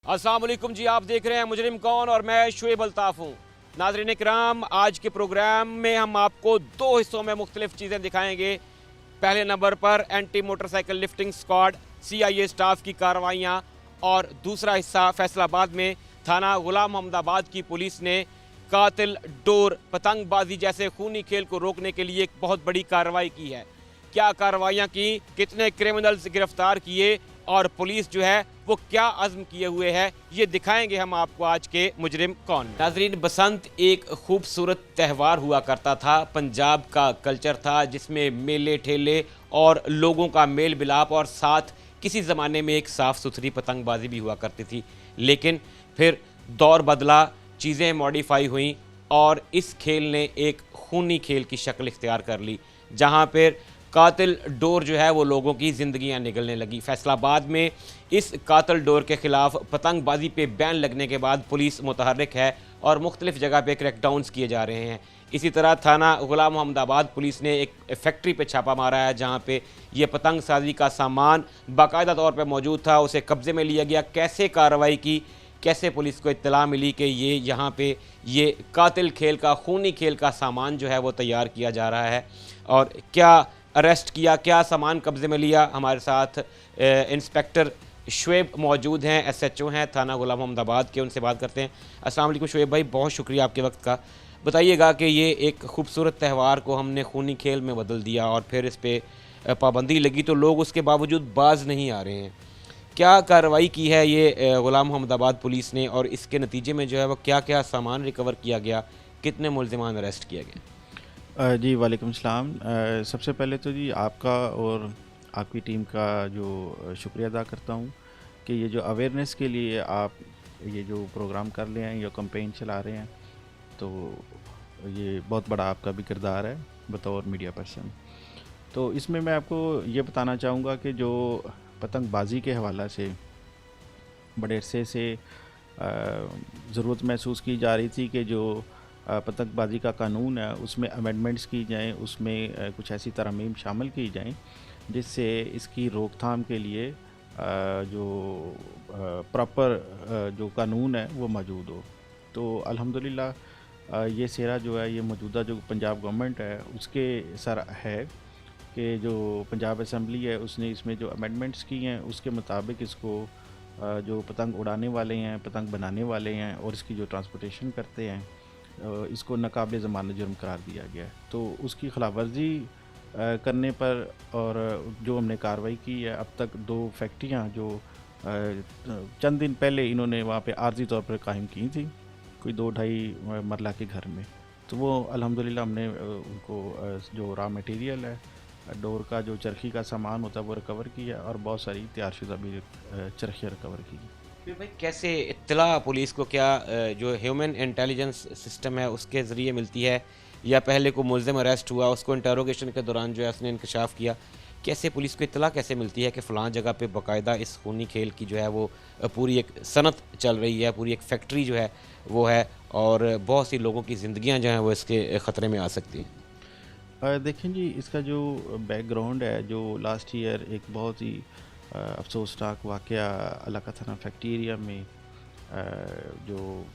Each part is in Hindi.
अस्सलाम वालेकुम जी, आप देख रहे हैं मुजरिम कौन और मैं शुएब अल्ताफ हूँ। नाज़रीन इकराम, आज के प्रोग्राम में हम आपको दो हिस्सों में मुख्तलिफ चीज़ें दिखाएंगे। पहले नंबर पर anti motorcycle lifting squad CIA staff की कार्रवाइयाँ, और दूसरा हिस्सा फैसलाबाद में थाना गुलाम मोहम्मदाबाद की पुलिस ने कातिल डोर पतंगबाजी जैसे खूनी खेल को रोकने के लिए एक बहुत बड़ी कार्रवाई की है। क्या कार्रवाइयाँ की, कितने क्रिमिनल्स गिरफ्तार किए और पुलिस जो है वो क्या अज़्म किए हुए है, ये दिखाएंगे हम आपको आज के मुजरिम कौन। नाजरीन, बसंत एक खूबसूरत त्यौहार हुआ करता था, पंजाब का कल्चर था जिसमें मेले ठेले और लोगों का मेल मिलाप और साथ किसी ज़माने में एक साफ़ सुथरी पतंगबाजी भी हुआ करती थी। लेकिन फिर दौर बदला, चीज़ें मॉडिफाई हुई और इस खेल ने एक खूनी खेल की शक्ल इख्तियार कर ली, जहाँ पर कातिल डोर जो है वो लोगों की ज़िंदगियां निगलने लगी। फैसलाबाद में इस कातिल डोर के ख़िलाफ़ पतंगबाजी पे बैन लगने के बाद पुलिस मुतहर्रिक है और मुख्तलिफ जगह पे क्रैकडाउन्स किए जा रहे हैं। इसी तरह थाना गुलाम मोहम्मदाबाद पुलिस ने एक फैक्ट्री पे छापा मारा है, जहाँ पे ये पतंग साजी का सामान बाकायदा तौर पर मौजूद था, उसे कब्ज़े में लिया गया। कैसे कार्रवाई की, कैसे पुलिस को इत्तला मिली कि ये यहाँ पे ये कातिल खेल का, खूनी खेल का सामान जो है वो तैयार किया जा रहा है, और क्या अरेस्ट किया, क्या सामान कब्ज़े में लिया। हमारे साथ इंस्पेक्टर शुएब मौजूद हैं, SHO हैं थाना गुलाम मोहम्मदाबाद के, उनसे बात करते हैं। अस्सलाम वालेकुम शुएब भाई, बहुत शुक्रिया आपके वक्त का। बताइएगा कि ये एक खूबसूरत त्यौहार को हमने खूनी खेल में बदल दिया और फिर इस पर पाबंदी लगी तो लोग उसके बावजूद बाज नहीं आ रहे हैं। क्या कार्रवाई की है ये गुलाम मोहम्मदाबाद पुलिस ने, और इसके नतीजे में जो है वो क्या क्या सामान रिकवर किया गया, कितने मुल्ज़िमान अरेस्ट किया गया? जी वालेकुम सलाम। सबसे पहले तो जी आपका और आपकी टीम का जो शुक्रिया अदा करता हूँ कि ये जो अवेयरनेस के लिए आप ये जो प्रोग्राम कर रहे हैं या कैंपेन चला रहे हैं, तो ये बहुत बड़ा आपका भी किरदार है बतौर मीडिया पर्सन। तो इसमें मैं आपको ये बताना चाहूँगा कि जो पतंगबाजी के हवाला से बड़े अरसे से ज़रूरत महसूस की जा रही थी कि जो पतंगबाजी का कानून है उसमें अमेंडमेंट्स की जाएं, उसमें कुछ ऐसी तरमीम शामिल की जाएं जिससे इसकी रोकथाम के लिए जो प्रॉपर जो कानून है वो मौजूद हो। तो अल्हम्दुलिल्लाह ये सेरा जो है, ये मौजूदा जो पंजाब गवर्नमेंट है उसके सर है कि जो पंजाब असम्बली है उसने इसमें जो अमेंडमेंट्स की हैं उसके मुताबिक इसको जो पतंग उड़ाने वाले हैं, पतंग बनाने वाले हैं और इसकी जो ट्रांसपोर्टेशन करते हैं, इसको नाकाबिल ज़मानत जुर्म करार दिया गया है। तो उसकी खिलाफवर्जी करने पर और जो हमने कार्रवाई की है, अब तक 2 फैक्ट्रियाँ जो चंद दिन पहले इन्होंने वहाँ पे आर्जी तौर पर कायम की थी, कोई 2-2.5 मरला के घर में, तो वो अल्हम्दुलिल्लाह हमने उनको जो रॉ मटेरियल है, डोर का जो चरखी का सामान होता है वो रिकवर किया और बहुत सारी तैयारशुदा भी चरखियाँ रिकवर की। फिर भाई कैसे इत्तला पुलिस को, क्या जो ह्यूमन इंटेलिजेंस सिस्टम है उसके ज़रिए मिलती है, या पहले को मुल्ज़िम अरेस्ट हुआ उसको इंटरोगेशन के दौरान जो है उसने इंकशाफ किया, कैसे पुलिस को इत्तला कैसे मिलती है कि फ़लाँ जगह पे बाकायदा इस खूनी खेल की जो है वो पूरी एक सनत चल रही है, पूरी एक फैक्ट्री जो है वो है, और बहुत सी लोगों की ज़िंदगियाँ जो हैं वो इसके ख़तरे में आ सकती हैं? देखें जी, इसका जो बैकग्राउंड है, जो लास्ट ईयर एक बहुत ही अफसोसनाक वाक़या अलाका थाना फैक्ट्री एरिया में जो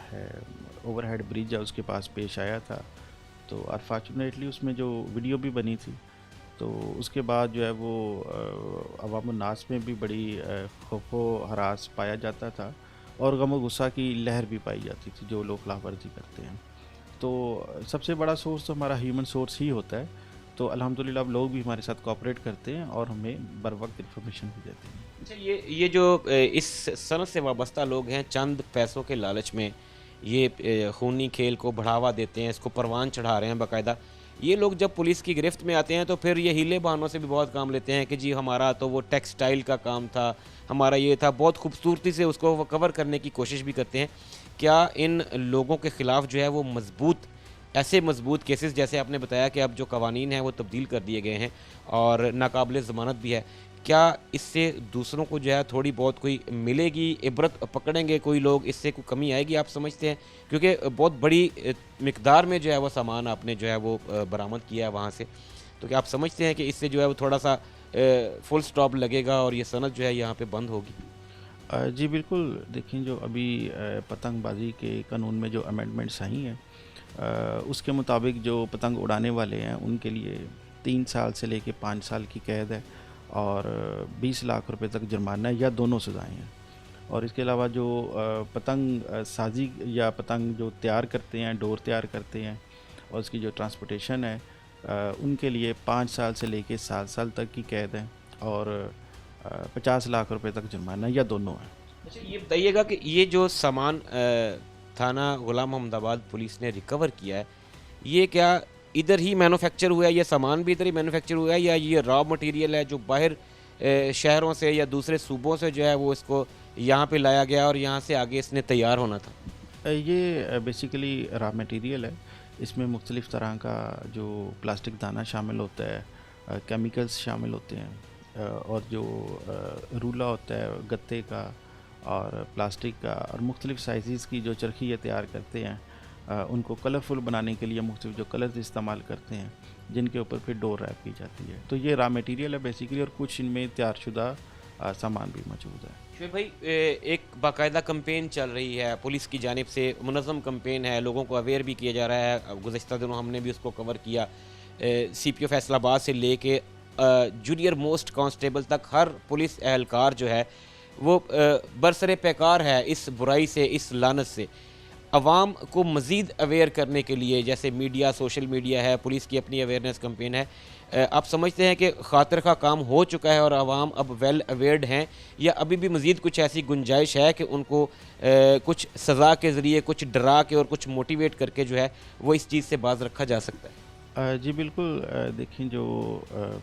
है ओवरहेड ब्रिज है उसके पास पेश आया था। तो अनफॉर्चुनेटली उसमें जो वीडियो भी बनी थी, तो उसके बाद जो है वो अवामुन्नास में भी बड़ी खौफो हरास पाया जाता था और गम गुस्सा की लहर भी पाई जाती थी जो लोग खिलाफवर्जी करते हैं। तो सबसे बड़ा सोर्स तो हमारा ह्यूमन सोर्स ही होता है। तो अल्हम्दुलिल्लाह अब लोग भी हमारे साथ कोऑपरेट करते हैं और हमें बर वक्त इन्फॉर्मेशन भी देते हैं। अच्छा, ये जो इस सनत से वाबस्ता लोग हैं, चंद पैसों के लालच में ये खूनी खेल को बढ़ावा देते हैं, इसको परवान चढ़ा रहे हैं बाकायदा। ये लोग जब पुलिस की गिरफ्त में आते हैं तो फिर ये हीले बहानों से भी बहुत काम लेते हैं कि जी हमारा तो वो टेक्सटाइल का काम था, हमारा ये था, बहुत खूबसूरती से उसको वो कवर करने की कोशिश भी करते हैं। क्या इन लोगों के ख़िलाफ़ जो है वो ऐसे मज़बूत केसेस, जैसे आपने बताया कि अब जो कवानीन हैं वो तब्दील कर दिए गए हैं और नाकाबिल ज़मानत भी है, क्या इससे दूसरों को जो है थोड़ी बहुत कोई मिलेगी, इबरत पकड़ेंगे कोई लोग, इससे कोई कमी आएगी आप समझते हैं? क्योंकि बहुत बड़ी मिकदार में जो है वो सामान आपने जो है वो बरामद किया है वहाँ से, तो क्या आप समझते हैं कि इससे जो है वो थोड़ा सा फुल स्टॉप लगेगा और ये सनत जो है यहाँ पे बंद होगी? जी बिल्कुल, देखिए जो अभी पतंगबाज़ी के कानून में जो अमेंडमेंट्स आई हैं, उसके मुताबिक जो पतंग उड़ाने वाले हैं उनके लिए 3 साल से लेके 5 साल की कैद है और 20 लाख रुपए तक जुर्माना है या दोनों सज़ाएँ हैं। और इसके अलावा जो पतंग साज़ी या पतंग जो तैयार करते हैं, डोर तैयार करते हैं और उसकी जो ट्रांसपोर्टेशन है, उनके लिए 5 साल से लेके 7 साल तक की कैद है और 50 लाख रुपए तक जुर्माना या दोनों है। अच्छा, ये बताइएगा कि ये जो सामान थाना गुलाम मोहम्मदाबाद पुलिस ने रिकवर किया है, ये क्या इधर ही मैन्युफैक्चर हुआ है, ये सामान भी इधर ही मैन्युफैक्चर हुआ है, या ये रॉ मटेरियल है जो बाहर शहरों से या दूसरे सूबों से जो है वो इसको यहाँ पे लाया गया और यहाँ से आगे इसने तैयार होना था? ये बेसिकली रॉ मटेरियल है। इसमें मुख्तलिफ़ तरह का जो प्लास्टिक दाना शामिल होता है, केमिकल्स शामिल होते हैं, और जो रूला होता है गत्ते का और प्लास्टिक का, और मुख्तलिफ़ साइज़ की जो चरखी ये तैयार करते हैं, उनको कलरफुल बनाने के लिए मुख्तलिफ़ जो कलर्स इस्तेमाल करते हैं, जिनके ऊपर फिर डोर रैप की जाती है। तो ये रॉ मटेरियल है बेसिकली, और कुछ इनमें तैयारशुदा सामान भी मौजूद है। शुएब भाई, एक बाकायदा कैंपेन चल रही है पुलिस की जानिब से, मुनज़्ज़म कैंपेन है, लोगों को अवेयर भी किया जा रहा है। गुज़श्ता दिनों हमने भी उसको कवर किया। CPO फैसलाबाद से लेके जूनियर मोस्ट कांस्टेबल तक हर पुलिस एहलकार जो है वो बरसरे पैकार है इस बुराई से, इस लानत से। अवाम को मज़ीद अवेयर करने के लिए जैसे मीडिया, सोशल मीडिया है, पुलिस की अपनी अवेयरनेस कैंपेन है, आप समझते हैं कि खातिर का काम हो चुका है और आवाम अब वेल अवेयर्ड हैं, या अभी भी मज़ीद कुछ ऐसी गुंजाइश है कि उनको कुछ सज़ा के ज़रिए, कुछ डरा के और कुछ मोटिवेट करके जो है वो इस चीज़ से बाज रखा जा सकता है? जी बिल्कुल, देखें जो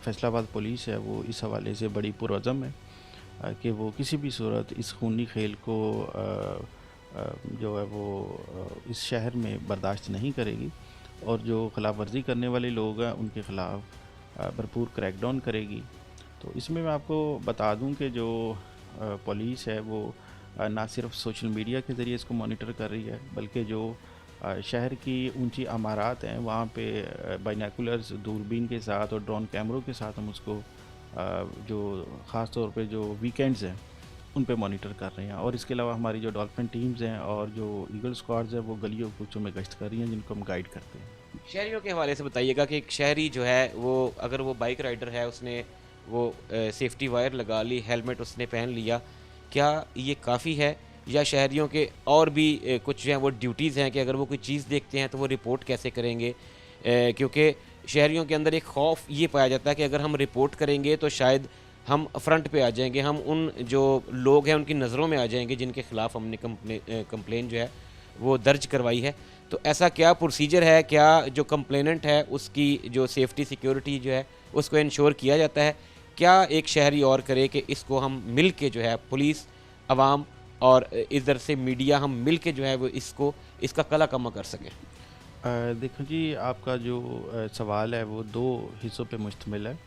फैसलाबाद पुलिस है वो इस हवाले से बड़ी पुरअज़म है कि वो किसी भी सूरत इस खूनी खेल को जो है वो इस शहर में बर्दाश्त नहीं करेगी, और जो खिलाफ वर्जी करने वाले लोग हैं उनके ख़िलाफ़ भरपूर क्रैकडाउन करेगी। तो इसमें मैं आपको बता दूं कि जो पुलिस है वो ना सिर्फ सोशल मीडिया के ज़रिए इसको मॉनिटर कर रही है, बल्कि जो शहर की ऊंची इमारत हैं वहाँ पे बाइनोकुलर्स, दूरबीन के साथ और ड्रोन कैमरों के साथ हम उसको जो ख़ास तौर पे जो वीकेंड्स हैं उन पे मॉनिटर कर रहे हैं। और इसके अलावा हमारी जो डॉल्फिन टीम्स हैं और जो ईगल स्क्वाड्स हैं वो गलियों कूचों में गश्त कर रही हैं, जिनको हम गाइड करते हैं। शहरियों के हवाले से बताइएगा कि एक शहरी जो है वो अगर वो बाइक राइडर है, उसने वो सेफ्टी वायर लगा ली, हेलमेट उसने पहन लिया, क्या ये काफ़ी है, या शहरियों के और भी कुछ जो है वो ड्यूटीज़ हैं कि अगर वो कोई चीज़ देखते हैं तो वो रिपोर्ट कैसे करेंगे? क्योंकि शहरियों के अंदर एक खौफ ये पाया जाता है कि अगर हम रिपोर्ट करेंगे तो शायद हम फ्रंट पे आ जाएंगे, हम उन जो लोग हैं उनकी नज़रों में आ जाएंगे जिनके ख़िलाफ़ हमने कंप्लेन जो है वो दर्ज करवाई है। तो ऐसा क्या प्रोसीजर है, क्या जो कंप्लेनेंट है उसकी जो सेफ्टी सिक्योरिटी जो है उसको इंश्योर किया जाता है? क्या एक शहरी और करे कि इसको हम मिल के जो है पुलिस, आवाम और इधर से मीडिया, हम मिल के जो है वो इसका कला कमा कर सकें? देखो जी, आपका जो सवाल है वो दो हिस्सों पे मुश्तमिल है।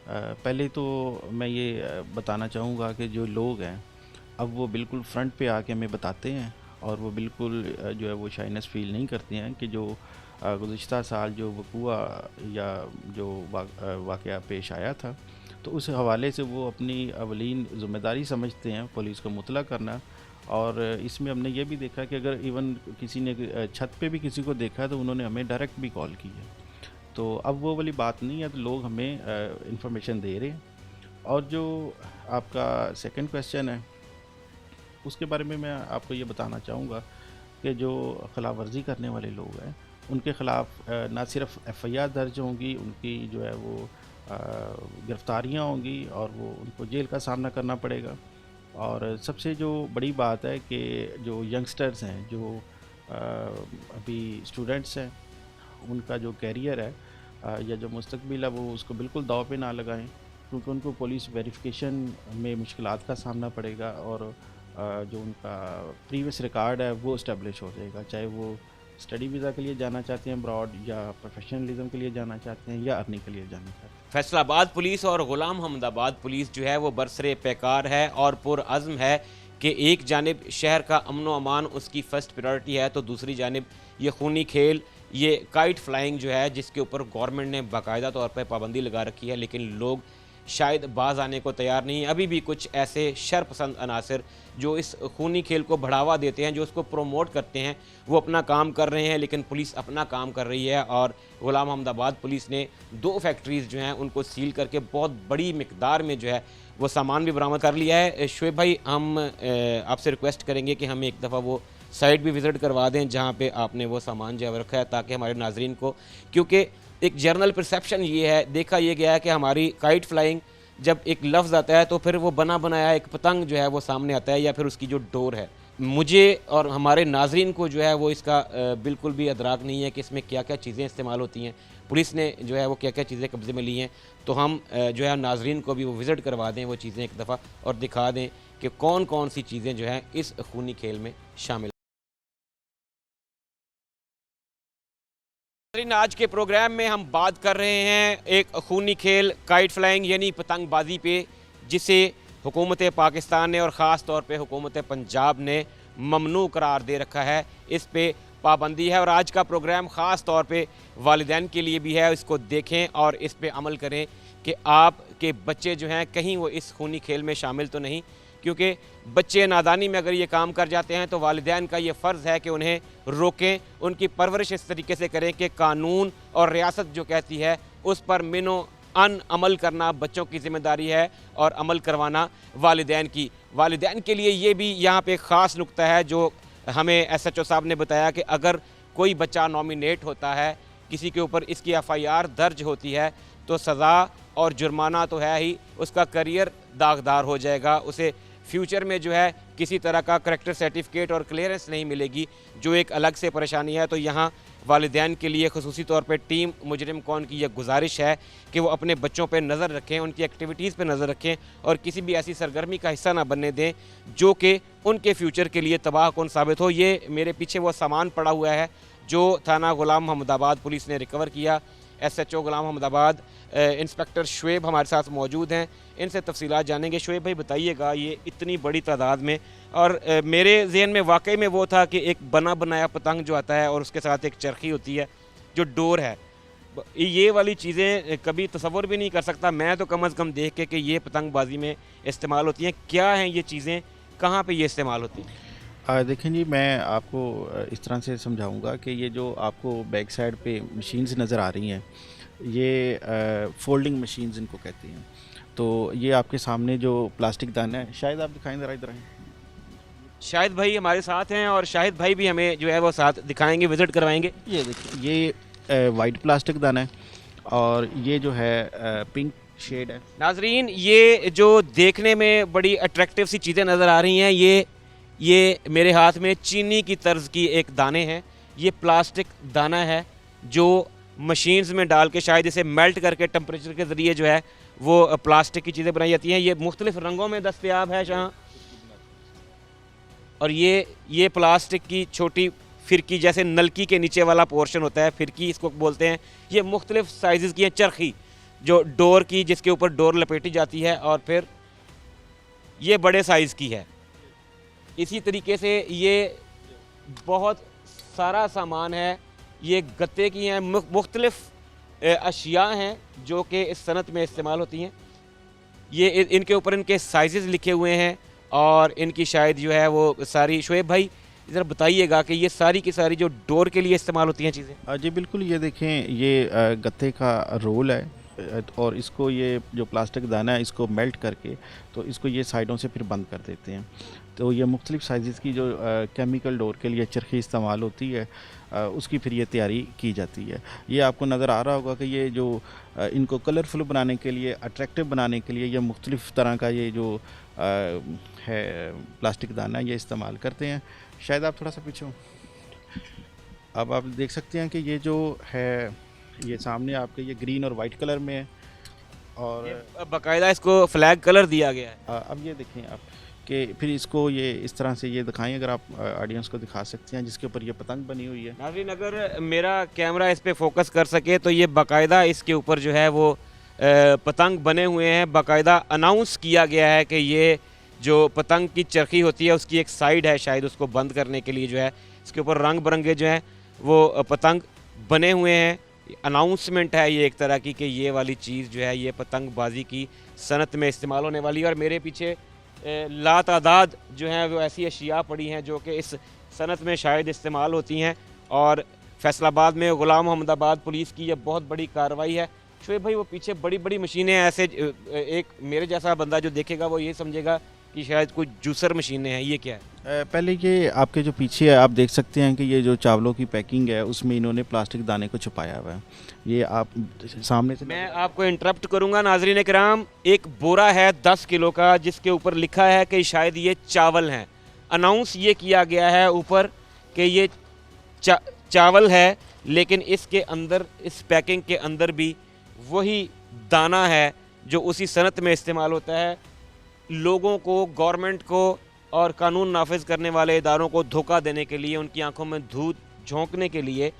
पहले तो मैं ये बताना चाहूँगा कि जो लोग हैं अब वो बिल्कुल फ्रंट पे आके हमें बताते हैं, और वो बिल्कुल जो है वो शाइनेस फील नहीं करते हैं कि जो गुज़िश्ता साल जो वक़ूआ या जो वाक़या पेश आया था, तो उस हवाले से वो अपनी अवलीन ज़िम्मेदारी समझते हैं पुलिस को मुतला करना। और इसमें हमने ये भी देखा कि अगर इवन किसी ने छत पे भी किसी को देखा तो उन्होंने हमें डायरेक्ट भी कॉल की है। तो अब वो वाली बात नहीं है, तो लोग हमें इंफॉर्मेशन दे रहे हैं। और जो आपका सेकंड क्वेश्चन है उसके बारे में मैं आपको ये बताना चाहूँगा कि जो खिलाफ वर्जी करने वाले लोग हैं उनके ख़िलाफ़ ना सिर्फ FIR दर्ज होंगी, उनकी जो है वो गिरफ़्तारियाँ होंगी और वो उनको जेल का सामना करना पड़ेगा। और सबसे जो बड़ी बात है कि जो यंगस्टर्स हैं, जो अभी स्टूडेंट्स हैं, उनका जो कैरियर है या जो मुस्तकबिल है वो उसको बिल्कुल दाव पे ना लगाएं, क्योंकि उनको पुलिस वेरिफिकेशन में मुश्किलात का सामना पड़ेगा और जो उनका प्रीवियस रिकॉर्ड है वो इस्टेब्लिश हो जाएगा, चाहे वो स्टडी वीज़ा के लिए जाना चाहते हैं अब्रॉड, या प्रोफेशनलिज्म के लिए जाना चाहते हैं, या अर्निंग के लिए जाना चाहते हैं। फैसलाबाद पुलिस और गुलाम मोहम्मदाबाद पुलिस जो है वो बरसरे पैकार है और पुरअज़्म है कि एक जानिब शहर का अमन व अमान उसकी फ़र्स्ट प्रायोरिटी है, तो दूसरी जानिब ये खूनी खेल, ये काइट फ्लाइंग जो है जिसके ऊपर गवर्नमेंट ने बाकायदा तौर पर पाबंदी लगा रखी है, लेकिन लोग शायद बाज आने को तैयार नहीं। अभी भी कुछ ऐसे शरपसंद अनासर जो इस खूनी खेल को बढ़ावा देते हैं, जो उसको प्रोमोट करते हैं, वो अपना काम कर रहे हैं, लेकिन पुलिस अपना काम कर रही है। और गुलाम अहमदाबाद पुलिस ने 2 फैक्ट्रीज़ जो हैं उनको सील करके बहुत बड़ी मिकदार में जो है वो सामान भी बरामद कर लिया है। शुएब भाई, हम आपसे रिक्वेस्ट करेंगे कि हमें एक दफ़ा वो साइट भी विज़िट करवा दें जहाँ पे आपने वो सामान जो है रखा है, ताकि हमारे नाजरीन को, क्योंकि एक जनरल परसेप्शन ये है, देखा ये गया है कि हमारी काइट फ्लाइंग जब एक लफ्ज़ आता है तो फिर वो बना बनाया एक पतंग जो है वो सामने आता है, या फिर उसकी जो डोर है। मुझे और हमारे नाजरीन को जो है वो इसका बिल्कुल भी अदराक नहीं है कि इसमें क्या क्या चीज़ें इस्तेमाल होती हैं, पुलिस ने जो है वो क्या क्या चीज़ें कब्ज़े में ली हैं। तो हम जो है नाजरीन को भी वो विज़िट करवा दें वो चीज़ें एक दफ़ा, और दिखा दें कि कौन कौन सी चीज़ें जो हैं इस खूनी खेल में शामिल। आज के प्रोग्राम में हम बात कर रहे हैं एक खूनी खेल काइट फ्लाइंग यानी पतंगबाजी पे, जिसे हुकूमत पाकिस्तान ने और ख़ास तौर पे हुकूमत पंजाब ने ममनू करार दे रखा है। इस पे पाबंदी है और आज का प्रोग्राम ख़ास तौर पे वालिदैन के लिए भी है। इसको देखें और इस पे अमल करें कि आपके बच्चे जो हैं कहीं वो इस खूनी खेल में शामिल तो नहीं, क्योंकि बच्चे नादानी में अगर ये काम कर जाते हैं तो वालिदैन का ये फ़र्ज़ है कि उन्हें रोकें, उनकी परवरिश इस तरीके से करें कि कानून और रियासत जो कहती है उस पर मिनो अन अमल करना बच्चों की ज़िम्मेदारी है और अमल करवाना वालिदैन की। वालिदैन के लिए ये भी यहाँ पे ख़ास नुक्ता है जो हमें SHO साहब ने बताया कि अगर कोई बच्चा नॉमिनेट होता है, किसी के ऊपर इसकी FIR दर्ज होती है, तो सज़ा और जुर्माना तो है ही, उसका करियर दागदार हो जाएगा, उसे फ्यूचर में जो है किसी तरह का करैक्टर सर्टिफिकेट और क्लियरेंस नहीं मिलेगी, जो एक अलग से परेशानी है। तो यहाँ वालिदैन के लिए ख़ुसूसी तौर पे टीम मुजरिम कौन की यह गुजारिश है कि वो अपने बच्चों पे नज़र रखें, उनकी एक्टिविटीज़ पे नज़र रखें और किसी भी ऐसी सरगर्मी का हिस्सा ना बनने दें जो कि उनके फ्यूचर के लिए तबाह कौन साबित हो। ये मेरे पीछे वो सामान पड़ा हुआ है जो थाना गुलाम अहमदाबाद पुलिस ने रिकवर किया। SHO गुलाम अहमदाबाद इंस्पेक्टर शुएब हमारे साथ मौजूद हैं, इनसे तफसीलात जानेंगे। शुएब भाई, बताइएगा ये इतनी बड़ी तादाद में, और मेरे जहन में वाकई में वो था कि एक बना बनाया पतंग जो आता है और उसके साथ एक चरखी होती है जो डोर है, ये वाली चीज़ें कभी तसव्वुर भी नहीं कर सकता मैं तो कम अज़ कम देख के कि ये पतंगबाजी में इस्तेमाल होती हैं। क्या हैं ये चीज़ें, कहाँ पे ये इस्तेमाल होती हैं? देखें जी, मैं आपको इस तरह से समझाऊंगा कि ये जो आपको बैक साइड पे मशीन्स नज़र आ रही हैं, ये फोल्डिंग मशीन्स इनको कहते हैं। तो ये आपके सामने जो प्लास्टिक दाना है, शायद आप दिखाएं ज़रा, इधर आएं। शाहिद भाई हमारे साथ हैं और शाहिद भाई भी हमें जो है वो साथ दिखाएंगे, विज़िट करवाएंगे। ये देखिए, ये वाइट प्लास्टिक दाना है और ये जो है पिंक शेड है। नाजरीन, ये जो देखने में बड़ी अट्रैक्टिव सी चीज़ें नज़र आ रही हैं, ये मेरे हाथ में चीनी की तर्ज की एक दाने हैं। ये प्लास्टिक दाना है जो मशीन्स में डाल के शायद इसे मेल्ट करके टेम्परेचर के ज़रिए जो है वो प्लास्टिक की चीज़ें बनाई जाती हैं। ये मुख्तलिफ़ रंगों में दस्तयाब है जहाँ, और ये प्लास्टिक की छोटी फिरकी, जैसे नलकी के नीचे वाला पोर्शन होता है, फिरकी इसको बोलते हैं। ये मुख्तलिफ़ साइज़ की है, चरखी जो डोर की, जिसके ऊपर डोर लपेटी जाती है, और फिर ये बड़े साइज़ की है। इसी तरीके से ये बहुत सारा सामान है, ये गत्ते की हैं, मुख्तलिफ़ अशिया हैं जो कि इस सनत में इस्तेमाल होती हैं। ये इनके ऊपर इनके साइज़ लिखे हुए हैं और इनकी शायद जो है वो सारी, शुएब भाई ज़रा बताइएगा कि ये सारी की सारी जो डोर के लिए इस्तेमाल होती हैं चीज़ें। जी बिल्कुल, ये देखें, ये गत्ते का रोल है और इसको, ये जो प्लास्टिक दाना है, इसको मेल्ट करके तो इसको ये साइडों से फिर बंद कर देते हैं। तो ये मुख्तलिफ़ साइज़ की जो केमिकल डोर के लिए चरखी इस्तेमाल होती है, उसकी फिर ये तैयारी की जाती है। ये आपको नज़र आ रहा होगा कि ये जो इनको कलरफुल बनाने के लिए, अट्रैक्टिव बनाने के लिए, ये मुख्तलिफ़ तरह का ये जो है प्लास्टिक दाना ये इस्तेमाल करते हैं। शायद आप थोड़ा सा पीछे हो, अब आप देख सकते हैं कि ये जो है ये सामने आपके ये ग्रीन और वाइट कलर में है, और बाकायदा इसको फ्लैग कलर दिया गया है। अब ये देखें आप कि फिर इसको ये इस तरह से ये दिखाएं, अगर आप ऑडियंस को दिखा सकते हैं, जिसके ऊपर ये पतंग बनी हुई है। नाज़रीन, अगर मेरा कैमरा इस पे फोकस कर सके तो ये बाकायदा इसके ऊपर जो है वो पतंग बने हुए हैं। बाकायदा अनाउंस किया गया है कि ये जो पतंग की चरखी होती है उसकी एक साइड है, शायद उसको बंद करने के लिए जो है इसके ऊपर रंग बिरंगे जो हैं वो पतंग बने हुए हैं। अनाउंसमेंट है ये एक तरह की कि ये वाली चीज़ जो है ये पतंगबाजी की सनत में इस्तेमाल होने वाली है। और मेरे पीछे लातादाद जो हैं वो ऐसी अशिया पड़ी हैं जो कि इस सनत में शायद इस्तेमाल होती हैं। और फैसलाबाद में गुलाम मोहम्मदाबाद पुलिस की ये बहुत बड़ी कार्रवाई है। शोएब भाई, वो पीछे बड़ी बड़ी मशीनें ऐसे एक मेरे जैसा बंदा जो देखेगा वो ये समझेगा कि शायद कोई जूसर मशीनें हैं, ये क्या है? पहले ये आपके जो पीछे है आप देख सकते हैं कि ये जो चावलों की पैकिंग है उसमें इन्होंने प्लास्टिक दाने को छुपाया हुआ है। ये आप सामने से मैं आपको इंटरप्ट करूंगा नाजरीन कराम, एक बोरा है 10 किलो का जिसके ऊपर लिखा है कि शायद ये चावल हैं। अनाउंस ये किया गया है ऊपर कि ये चावल है, लेकिन इसके अंदर, इस पैकिंग के अंदर भी वही दाना है जो उसी सनत में इस्तेमाल होता है। लोगों को, गवर्नमेंट को और कानून नाफिज करने वाले इदारों को धोखा देने के लिए, उनकी आंखों में धूल झोंकने के लिए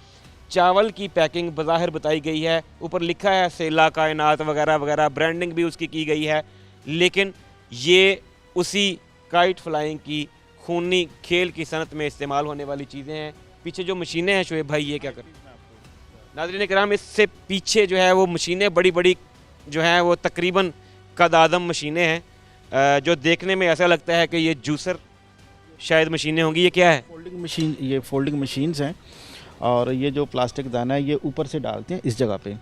चावल की पैकिंग बज़ाहिर बताई गई है। ऊपर लिखा है सेला कायनात वगैरह वगैरह, ब्रांडिंग भी उसकी की गई है, लेकिन ये उसी काइट फ्लाइंग की खूनी खेल की सनत में इस्तेमाल होने वाली चीज़ें हैं। पीछे जो मशीनें हैं शोएब भाई, ये क्या कर नाज़रीन कराम, इससे पीछे जो है वो मशीनें बड़ी बड़ी जो हैं वो तकरीबन कद-आदम मशीनें हैं जो देखने में ऐसा लगता है कि ये जूसर शायद मशीनें होंगी। ये क्या है? फोल्डिंग मशीन, ये फोल्डिंग मशीन्स हैं। और ये जो प्लास्टिक दाना है ये ऊपर से डालते हैं इस जगह पे,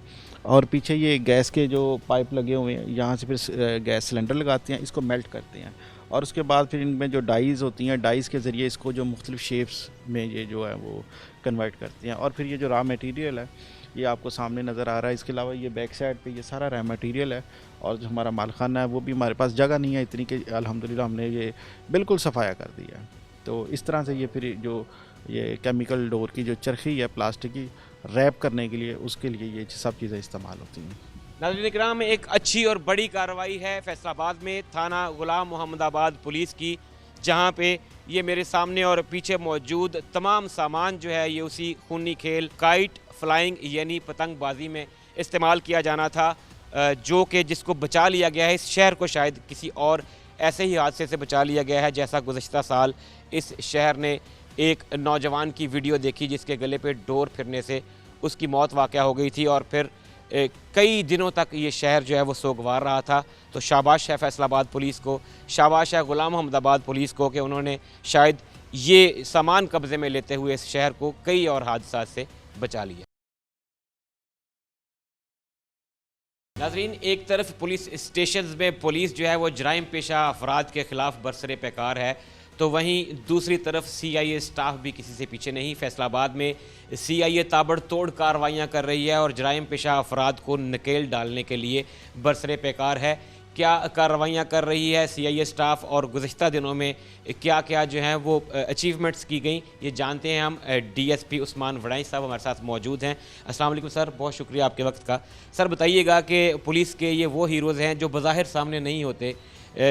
और पीछे ये गैस के जो पाइप लगे हुए हैं यहाँ से फिर गैस सिलेंडर लगाते हैं, इसको मेल्ट करते हैं, और उसके बाद फिर इनमें जो डाइज़ होती हैं, डाइज़ के ज़रिए इसको जो मुख्तलिफ शेप्स में ये जो है वो कन्वर्ट करते हैं। और फिर ये जो रॉ मटेरियल है ये आपको सामने नज़र आ रहा है। इसके अलावा ये बैक साइड पे ये सारा रॉ मटेरियल है, और जो हमारा मालखाना है वो भी, हमारे पास जगह नहीं है इतनी कि अल्हम्दुलिल्लाह हमने ये बिल्कुल सफाया कर दिया है। तो इस तरह से ये फिर जो ये केमिकल डोर की जो चरखी है प्लास्टिक की रैप करने के लिए, उसके लिए ये सब चीज़ें इस्तेमाल होती हैं। नाज़रीन किराम, एक अच्छी और बड़ी कार्रवाई है फैसलाबाद में थाना गुलाम मोहम्मदाबाद पुलिस की, जहां पे ये मेरे सामने और पीछे मौजूद तमाम सामान जो है ये उसी खूनी खेल काइट फ्लाइंग यानी पतंगबाजी में इस्तेमाल किया जाना था, जो कि जिसको बचा लिया गया है। इस शहर को शायद किसी और ऐसे ही हादसे से बचा लिया गया है जैसा गुज़श्ता साल इस शहर ने एक नौजवान की वीडियो देखी जिसके गले पे डोर फिरने से उसकी मौत वाक़या हो गई थी, और फिर कई दिनों तक ये शहर जो है वो सोगवार रहा था। तो शाबाश है फैसलाबाद पुलिस को, शाबाश है गुलाम मोहम्मदाबाद पुलिस को कि उन्होंने शायद ये सामान कब्ज़े में लेते हुए इस शहर को कई और हादसा से बचा लिया। नाज़रीन, एक तरफ पुलिस स्टेशंस में पुलिस जो है वो जराइम पेशा अफराद के ख़िलाफ़ बरसरे पैकार है, तो वहीं दूसरी तरफ CIA स्टाफ भी किसी से पीछे नहीं। फैसलाबाद में CIA ताबड़तोड़ कार्रवाइयाँ कर रही है और जराइम पेशा अफराद को नकेल डालने के लिए बरसरे पैकार है। क्या कार्रवाइयाँ कर रही है CIA स्टाफ और गुज़श्ता दिनों में क्या क्या जो हैं वो अचीवमेंट्स की गई, ये जानते हैं हम। DSP उस्मान वड़ाई साहब हमारे साथ मौजूद हैं। अस्सलाम वालेकुम सर, बहुत शुक्रिया आपके वक्त का। सर बताइएगा कि पुलिस के ये वो हीरोज़ हैं जो बज़ाहिर सामने नहीं होते,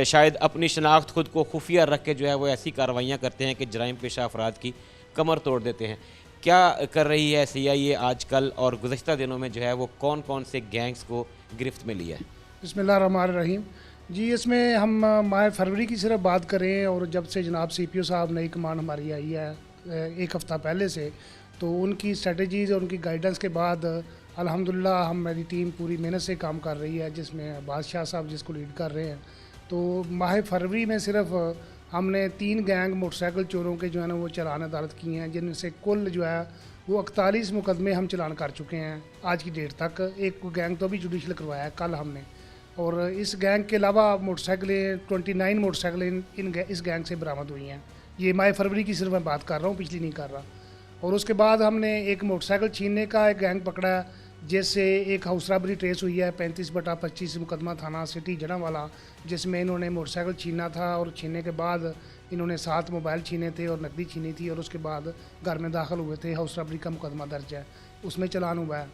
शायद अपनी शनाख्त खुद को खुफिया रख के जो है वो ऐसी कार्रवाइयाँ करते हैं कि जराइम पेशा अफराद की कमर तोड़ देते हैं। क्या कर रही है CIA आजकल, और गुज़श्ता दिनों में जो है वो कौन कौन से गैंग्स को गिरफ्त में लिया है? बिस्मिल्लाहिर्रहमानिर्रहीम जी। इसमें हम माह फरवरी की सिर्फ बात करें, और जब से जनाब CPO साहब नई कमान हमारी आई है एक हफ़्ता पहले से, तो उनकी स्ट्रेटजीज़ और उनकी गाइडेंस के बाद अल्हम्दुलिल्लाह हमारी टीम पूरी मेहनत से काम कर रही है, जिसमें बादशाह साहब जिसको लीड कर रहे हैं। तो माह फरवरी में सिर्फ हमने 3 गैंग मोटरसाइकिल चोरों के जो है ना वो चालान अदालत किए हैं, जिनसे कुल जो है वो 41 मुकदमे हम चालान कर चुके हैं आज की डेट तक। एक गैंग तो अभी जुडिशल करवाया है कल हमने, और इस गैंग के अलावा मोटरसाइकिलें 29 मोटरसाइकिलें इस गैंग से बरामद हुई हैं। ये माह फरवरी की सिर्फ मैं बात कर रहा हूँ, पिछली नहीं कर रहा। और उसके बाद हमने एक मोटरसाइकिल छीनने का एक गैंग पकड़ा है, जिससे एक हाउस रॉबरी ट्रेस हुई है 35/25 मुकदमा थाना सिटी जड़ांवाला, जिसमें इन्होंने मोटरसाइकिल छीना था, और छीनने के बाद इन्होंने 7 मोबाइल छीने थे और नकदी छीनी थी, और उसके बाद घर में दाखिल हुए थे। हाउस रॉबरी का मुकदमा दर्ज है, उसमें चालान हुआ है।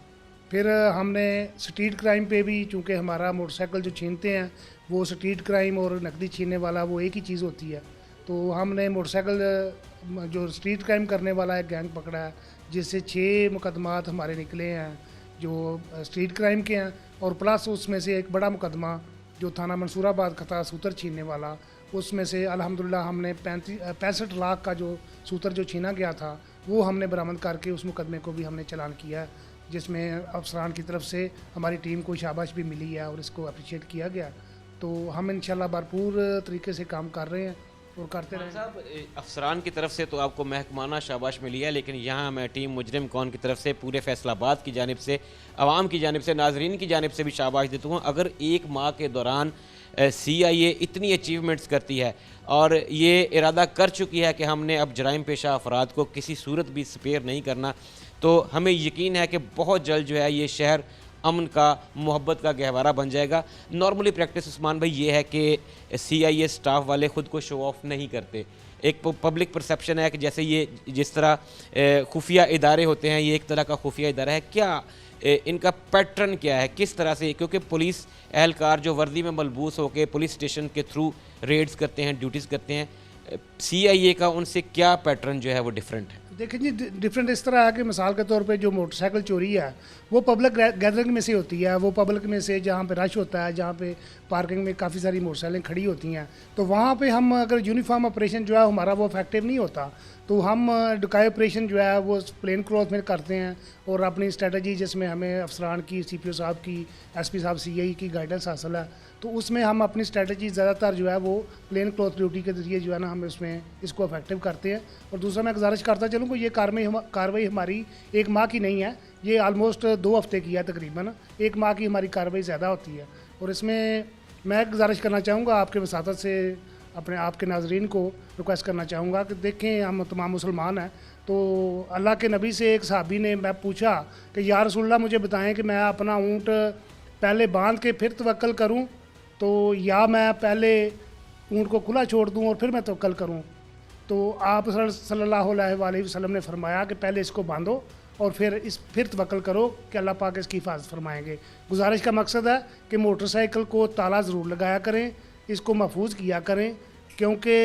फिर हमने स्ट्रीट क्राइम पे भी, चूँकि हमारा मोटरसाइकिल जो छीनते हैं वो स्ट्रीट क्राइम और नकदी छीनने वाला वो एक ही चीज़ होती है, तो हमने मोटरसाइकिल जो स्ट्रीट क्राइम करने वाला एक गैंग पकड़ा है, जिससे 6 मुकदमात हमारे निकले हैं जो स्ट्रीट क्राइम के हैं, और प्लस उसमें से एक बड़ा मुकदमा जो थाना मंसूराबाद का था सूतर छीनने वाला, उसमें से अल्हम्दुलिल्लाह हमने 65 लाख का जो सूतर जो छीना गया था वो हमने बरामद करके उस मुकदमे को भी हमने चालान किया है, जिसमें अफसरान की तरफ से हमारी टीम को शाबाश भी मिली है और इसको अप्रिशिएट किया गया। तो हम इंशाल्लाह भरपूर तरीके से काम कर रहे हैं और करते रहें। साहब, अफसरान की तरफ से तो आपको महकमाना शाबाश मिली है, लेकिन यहाँ मैं टीम मुजरिम कौन की तरफ से पूरे फैसलाबाद की जानिब से, आवाम की जानिब से, नाजरीन की जानिब से भी शाबाश देता हूँ। अगर एक माह के दौरान CIA इतनी अचीवमेंट्स करती है और ये इरादा कर चुकी है कि हमने अब जराइम पेशा अफराद को किसी सूरत भी स्पेयर नहीं करना, तो हमें यकीन है कि बहुत जल्द जो है ये शहर अमन का, मोहब्बत का गहवारा बन जाएगा। नॉर्मली प्रैक्टिस उस्मान भाई ये है कि CIA स्टाफ वाले ख़ुद को शो ऑफ नहीं करते। एक पब्लिक परसेप्शन है कि जैसे ये जिस तरह खुफिया इदारे होते हैं, ये एक तरह का खुफिया इदारा है। क्या इनका पैटर्न क्या है, किस तरह से, क्योंकि पुलिस एहलकार जो वर्दी में मलबूस होकर पुलिस स्टेशन के थ्रू रेड्स करते हैं, ड्यूटीज़ करते हैं, CIA का उनसे क्या पैटर्न जो है वो डिफरेंट है? देखिए जी, डिफरेंट इस तरह है कि मिसाल के तौर पे जो मोटरसाइकिल चोरी है वो पब्लिक गैदरिंग में से होती है। वो पब्लिक में से जहाँ पे रश होता है, जहाँ पे पार्किंग में काफ़ी सारी मोटरसाइकिलें खड़ी होती हैं, तो वहाँ पे हम अगर यूनिफॉर्म ऑपरेशन जो है हमारा वो इफेक्टिव नहीं होता, तो हम डुकाई ऑपरेशन जो है वो प्लेन क्लॉथ में करते हैं और अपनी स्ट्रेटजी जिसमें हमें अफसरान की, CPO साहब की, SP साहब CI की गाइडेंस हासिल है, तो उसमें हम अपनी स्ट्रेटजी ज़्यादातर जो है वो प्लेन क्लॉथ ड्यूटी के ज़रिए जो है ना हम इसमें इसको इफेक्टिव करते हैं। और दूसरा मैं गुजारिश करता चलूँ कि ये कार्रवाई हमारी एक माह की नहीं है, ये आलमोस्ट 2 हफ्ते की है तकरीबन। 1 माह की हमारी कार्रवाई ज़्यादा होती है। और इसमें मैं गुजारिश करना चाहूँगा आपके वसातत से, अपने आपके नाजरीन को रिक्वेस्ट करना चाहूँगा कि देखें, हम तमाम मुसलमान हैं, तो अल्लाह के नबी से एक सहाबी ने मैं पूछा कि या रसूलल्लाह मुझे बताएं कि मैं अपना ऊँट पहले बांध के फिर तवक्कल करूँ, तो या मैं पहले ऊँट को खुला छोड़ दूँ और फिर मैं तवक्कल करूँ। तो आप सल्लल्लाहु अलैहि वसल्लम ने फरमाया कि पहले इसको बांधो और फिर तवक्कल करो कि अल्लाह पाक इसकी हिफाजत फरमाएंगे। गुजारिश का मकसद है कि मोटरसाइकिल को ताला ज़रूर लगाया करें, इसको महफूज किया करें, क्योंकि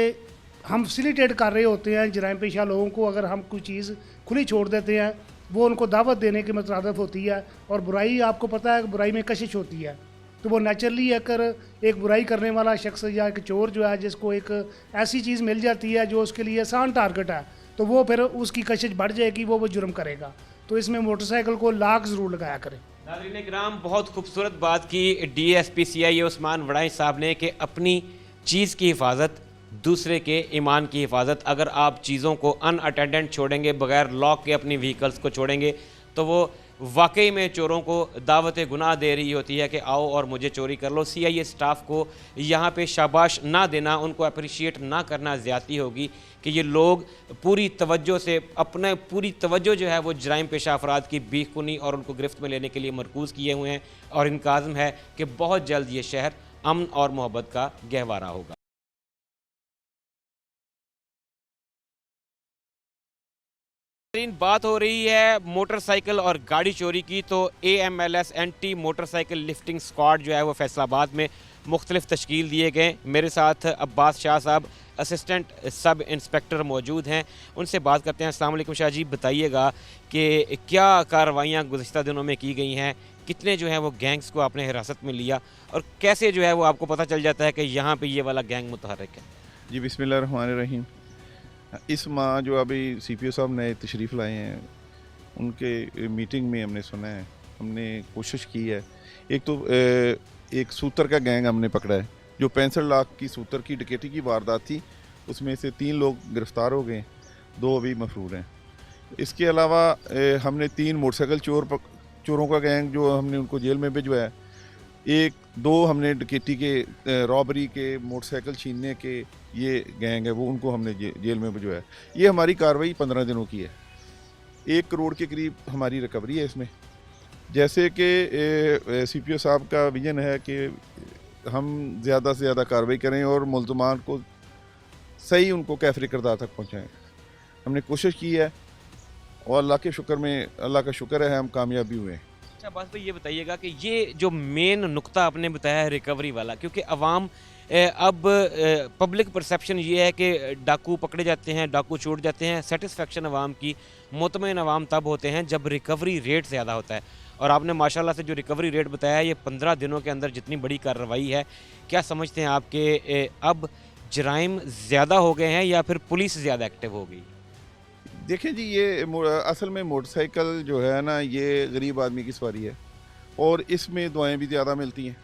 हम फैसिलिटेट कर रहे होते हैं जराइम पेशा लोगों को। अगर हम कोई चीज़ खुली छोड़ देते हैं, वो उनको दावत देने की मतरादफ होती है। और बुराई, आपको पता है, बुराई में कशिश होती है, तो वो नेचुरली अगर एक बुराई करने वाला शख्स या एक चोर जो है, जिसको एक ऐसी चीज़ मिल जाती है जो उसके लिए आसान टारगेट है, तो वो फिर उसकी कशिश बढ़ जाएगी, वो जुर्म करेगा। तो इसमें मोटरसाइकिल को लाक ज़रूर लगाया करें। नाज़रीन इकराम, बहुत खूबसूरत बात की DSP CIA उस्मान वड़ाई साहब ने कि अपनी चीज़ की हिफाजत, दूसरे के ईमान की हिफाजत। अगर आप चीज़ों को अनअटेंडेंट छोड़ेंगे, बगैर लॉक के अपनी व्हीकल्स को छोड़ेंगे, तो वो वाकई में चोरों को दावत गुनाह दे रही होती है कि आओ और मुझे चोरी कर लो। CIA स्टाफ को यहाँ पे शाबाश ना देना, उनको अप्रिशिएट ना करना ज़्यादती होगी कि ये लोग पूरी तवज्जो से, अपने पूरी तवज्जो जो है वो जराइम पेशा अफराद की बेखुनी और उनको गिरफ्त में लेने के लिए मरकूज़ किए हुए हैं। और इनका आज़म है कि बहुत जल्द ये शहर अमन और मोहब्बत का गहवारा होगा। बात हो रही है मोटरसाइकिल और गाड़ी चोरी की, तो AMLS anti motorcycle lifting squad जो है वो फैसलाबाद में मुख्तलिफ तश्कील दिए गए। मेरे साथ अब्बास शाह साहब, असिस्टेंट सब इंस्पेक्टर, मौजूद हैं। उनसे बात करते हैं। अस्सलाम वालेकुम शाह जी, बताइएगा कि क्या कार्रवाइयाँ गुज़िश्ता दिनों में की गई हैं, कितने जो है वो गैंग्स को आपने हिरासत में लिया, और कैसे जो है वो आपको पता चल जाता है कि यहाँ पे ये वाला गैंग मुतहर्रिक है? जी, बिस्मिल्लाहिर्रहमानिर्रहीम। इस माह जो अभी CPO साहब नए तशरीफ़ लाए हैं, उनके मीटिंग में हमने सुना है, हमने कोशिश की है। एक तो एक सूतर का गैंग हमने पकड़ा है, जो 65 लाख की सूतर की डकैती की वारदात थी, उसमें से 3 लोग गिरफ़्तार हो गए, 2 अभी मफरूर हैं। इसके अलावा हमने 3 मोटरसाइकिल चोरों का गैंग जो हमने उनको जेल में भिजवाया। 1-2 हमने डकैती के, रॉबरी के, मोटरसाइकिल छीनने के ये गैंग है, वो उनको हमने जेल में भिजवाया। ये हमारी कार्रवाई 15 दिनों की है। 1 करोड़ के करीब हमारी रिकवरी है इसमें। जैसे कि CPO साहब का विजन है कि हम ज़्यादा से ज़्यादा कार्रवाई करें और मुल्ज़मान को सही उनको कैफरी किरदार तक पहुँचाएँ। हमने कोशिश की है और अल्लाह का शुक्र है हम कामयाब भी हुए हैं। अच्छा बात भाई, ये बताइएगा कि ये जो मेन नुक्ता आपने बताया है रिकवरी वाला, क्योंकि अवाम अब पब्लिक परसेप्शन ये है कि डाकू पकड़े जाते हैं, डाकू छूट जाते हैं, सेटिस्फेक्शन अवाम की, मुतमईन अवाम तब होते हैं जब रिकवरी रेट ज़्यादा होता है। और आपने माशाल्लाह से जो रिकवरी रेट बताया है, ये 15 दिनों के अंदर जितनी बड़ी कार्रवाई है, क्या समझते हैं आपके अब जराइम ज़्यादा हो गए हैं या फिर पुलिस ज़्यादा एक्टिव हो गई? देखें जी, ये असल में मोटरसाइकिल जो है ना, ये गरीब आदमी की सवारी है और इसमें दुआएं भी ज़्यादा मिलती हैं।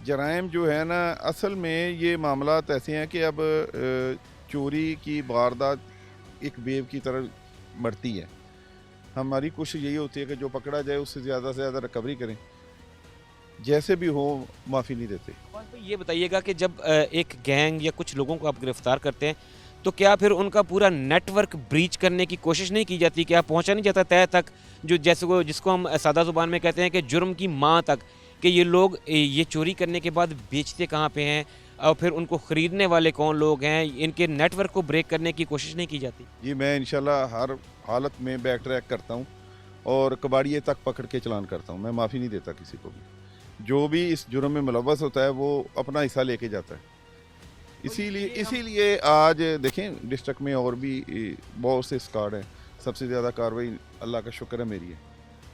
जराइम जो है ना, असल में ये मामलात ऐसे हैं कि अब चोरी की वारदात एक वेव की तरह बढ़ती है। हमारी कोशिश यही होती है कि जो पकड़ा जाए उससे ज़्यादा से ज़्यादा रिकवरी करें, जैसे भी हो माफ़ी नहीं देते। अब्बास भाई ये बताइएगा कि जब एक गैंग या कुछ लोगों को आप गिरफ्तार करते हैं तो क्या फिर उनका पूरा नेटवर्क ब्रीच करने की कोशिश नहीं की जाती? क्या पहुंचा नहीं जाता तय तक, जो जैसे को जिसको हम सादा ज़ुबान में कहते हैं कि जुर्म की माँ तक, कि ये लोग ये चोरी करने के बाद बेचते कहाँ पे हैं और फिर उनको ख़रीदने वाले कौन लोग हैं, इनके नेटवर्क को ब्रेक करने की कोशिश नहीं की जाती? जी, मैं इंशाल्लाह हर हालत में बैक ट्रैक करता हूँ और कबाड़िए तक पकड़ के चलान करता हूँ। मैं माफ़ी नहीं देता किसी को भी। जो भी इस जुर्म में मुलव्वस होता है वो अपना हिस्सा लेके जाता है। इसीलिए आज देखें डिस्ट्रिक्ट में और भी बहुत से स्क्वाड हैं। सबसे ज़्यादा कार्रवाई अल्लाह का शुक्र है मेरी है।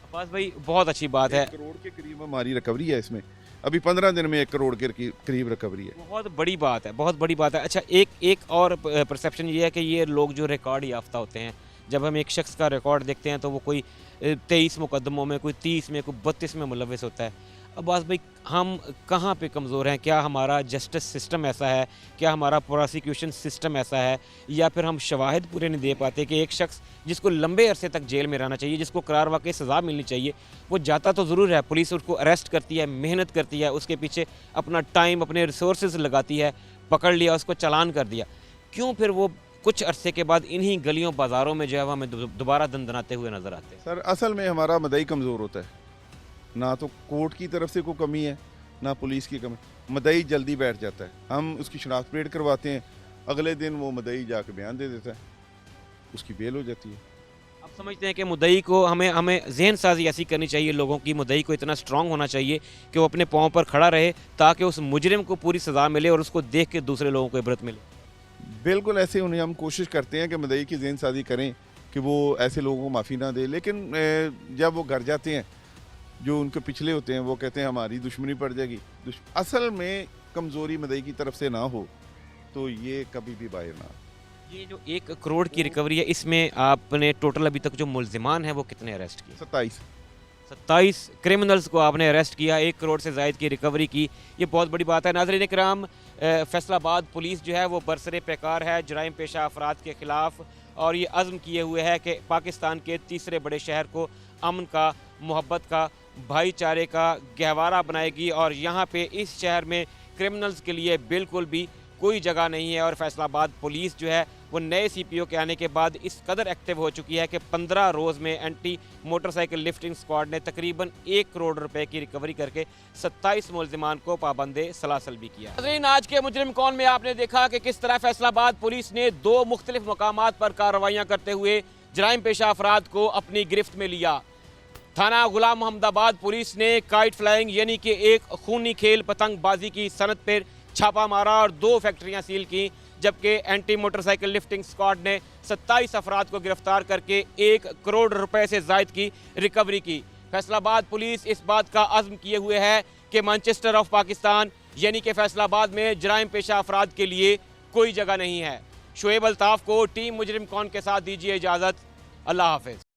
अब्बास भाई बहुत अच्छी बात है। 1 करोड़ के करीब हमारी रिकवरी है इसमें। अभी 15 दिन में 1 करोड़ के करीब रिकवरी है। बहुत बड़ी बात है, बहुत बड़ी बात है। अच्छा, एक और परसेप्शन ये है कि ये लोग जो रिकॉर्ड याफ्ता होते हैं, जब हम एक शख्स का रिकॉर्ड देखते हैं तो वो कोई 23 मुकदमों में, कोई 30 में, कोई 32 में मुलव्वस होता है। अब्बास भाई, हम कहाँ पे कमज़ोर हैं? क्या हमारा जस्टिस सिस्टम ऐसा है, क्या हमारा प्रोसिक्यूशन सिस्टम ऐसा है, या फिर हम शवाहिद पूरे नहीं दे पाते कि एक शख्स जिसको लंबे अरसे तक जेल में रहना चाहिए, जिसको करार वाकई सज़ा मिलनी चाहिए, वो जाता तो ज़रूर है, पुलिस उसको अरेस्ट करती है, मेहनत करती है, उसके पीछे अपना टाइम, अपने रिसोर्सेज लगाती है, पकड़ लिया, उसको चालान कर दिया, क्यों फिर वो कुछ अरसे के बाद इन्हीं गलियों बाज़ारों में जो है हमें दोबारा दंदनाते हुए नज़र आते हैं? सर, असल में हमारा मदई कमज़ोर होता है। ना तो कोर्ट की तरफ से कोई कमी है, ना पुलिस की कमी। मदई जल्दी बैठ जाता है। हम उसकी शनाख्त परेड करवाते हैं, अगले दिन वो मदई जाके बयान दे देता है, उसकी बेल हो जाती है। आप समझते हैं कि मुद्दई को हमें जहन साजी ऐसी करनी चाहिए लोगों की, मुद्दई को इतना स्ट्रांग होना चाहिए कि वो अपने पाँव पर खड़ा रहे ताकि उस मुजरिम को पूरी सज़ा मिले और उसको देख के दूसरे लोगों को इबरत मिले? बिल्कुल ऐसे उन्हें हम कोशिश करते हैं कि मदई की जहन साजी करें कि वो ऐसे लोगों को माफ़ी ना दे। लेकिन जब वो घर जाते हैं, जो उनके पिछले होते हैं, वो कहते हैं हमारी दुश्मनी पड़ जाएगी। असल में कमज़ोरी मदई की तरफ से ना हो तो ये कभी भी बाहर ना। ये जो 1 करोड़ की रिकवरी है, इसमें आपने टोटल अभी तक जो मुल्जिमान हैं वो कितने अरेस्ट किए? 27 क्रिमिनल्स को आपने अरेस्ट किया, 1 करोड़ से ज़ायद की रिकवरी की। ये बहुत बड़ी बात है। नाज़रीन इकराम, फैसलाबाद पुलिस जो है वो बरसरे पैकार है जराइम पेशा अफराद के ख़िलाफ़, और ये अज़्म किए हुए है कि पाकिस्तान के तीसरे बड़े शहर को अमन का, मोहब्बत का, भाईचारे का गहवारा बनाएगी, और यहाँ पे इस शहर में क्रिमिनल्स के लिए बिल्कुल भी कोई जगह नहीं है। और फैसलाबाद पुलिस जो है वो नए सीपीओ के आने के बाद इस कदर एक्टिव हो चुकी है कि 15 रोज़ में एंटी मोटरसाइकिल लिफ्टिंग स्क्वाड ने तकरीबन 1 करोड़ रुपए की रिकवरी करके 27 मुल्जिमान को पाबंदे सलासल भी किया। नाज़रीन, आज के मुजरिम कौन में आपने देखा कि किस तरह फैसलाबाद पुलिस ने 2 मुख्तलिफ मकामात पर कार्रवाइयाँ करते हुए जराइम पेशा अफराद को अपनी गिरफ्त में लिया। थाना गुलाम मोहम्मदाबाद पुलिस ने काइट फ्लाइंग यानी कि एक खूनी खेल पतंगबाजी की सनत पर छापा मारा और 2 फैक्ट्रियां सील की, जबकि एंटी मोटरसाइकिल लिफ्टिंग स्क्वाड ने 27 अफराद को गिरफ्तार करके 1 करोड़ रुपए से ज़ायद की रिकवरी की। फैसलाबाद पुलिस इस बात का अज़्म किए हुए है कि मैनचेस्टर ऑफ पाकिस्तान यानी कि फैसलाबाद में जराइम पेशा अफराद के लिए कोई जगह नहीं है। शुएब अल्ताफ़ को टीम मुजरिम कौन के साथ दीजिए इजाज़त। अल्लाह हाफ़िज़।